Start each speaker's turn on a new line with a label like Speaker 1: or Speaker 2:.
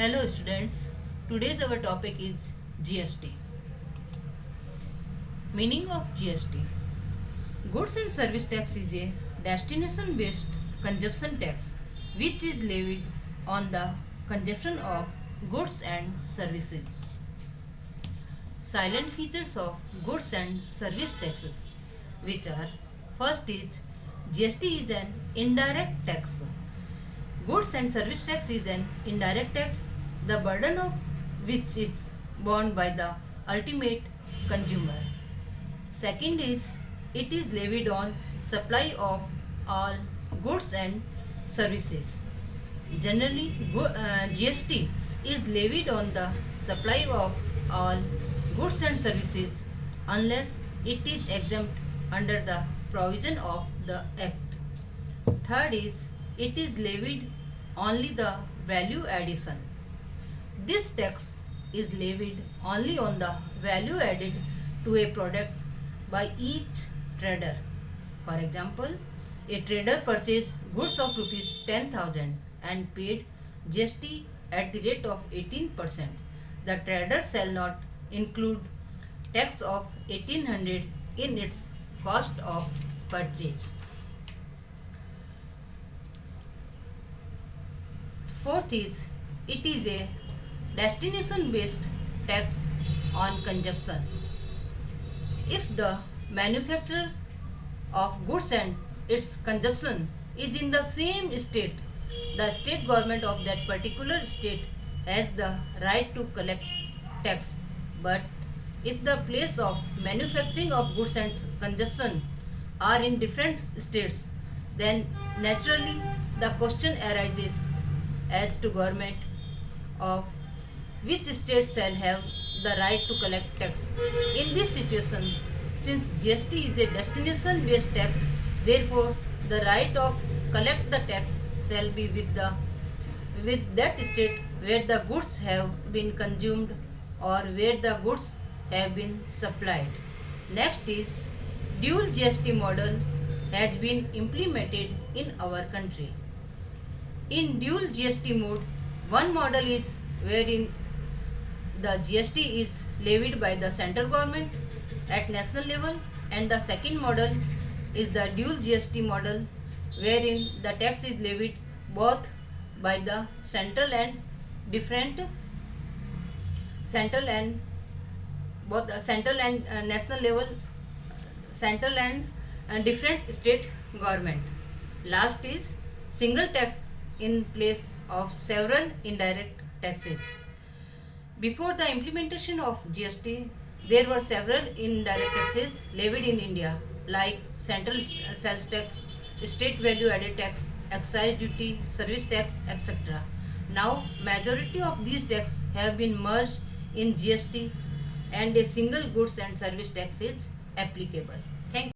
Speaker 1: Hello students, today's our topic is GST. Meaning of GST. Goods and service tax is a destination based consumption tax which is levied on the consumption of goods and services. Silent features of goods and service taxes, which are: first is GST is an indirect tax. Goods and service tax is an indirect tax, the burden of which is borne by the ultimate consumer. Second is it is levied on supply of all goods and services. Generally, GST is levied on the supply of all goods and services unless it is exempt under the provision of the Act. Third is it is levied only the value addition. This tax is levied only on the value added to a product by each trader. For example, a trader purchased goods of rupees 10,000 and paid GST at the rate of 18%. The trader shall not include tax of 1800 in its cost of purchase. Fourth is it is a destination based tax on consumption. If the manufacturer of goods and its consumption is in the same state, the state government of that particular state has the right to collect tax. But if the place of manufacturing of goods and consumption are in different states, then naturally the question arises as to government of which state shall have the right to collect tax. In this situation, since GST is a destination based tax, therefore the right of collect the tax shall be with that state where the goods have been consumed or where the goods have been supplied. Next is dual GST model has been implemented in our country. In dual GST mode, one model is wherein the GST is levied by the central government at national level, and the second model is the dual GST model wherein the tax is levied both by the central and national level, central and different state government. Last is single tax in place of several indirect taxes. Before the implementation of GST, there were several indirect taxes levied in India like central sales tax, state value added tax, excise duty, service tax, etc. Now, majority of these taxes have been merged in GST and a single goods and service tax is applicable. Thank you.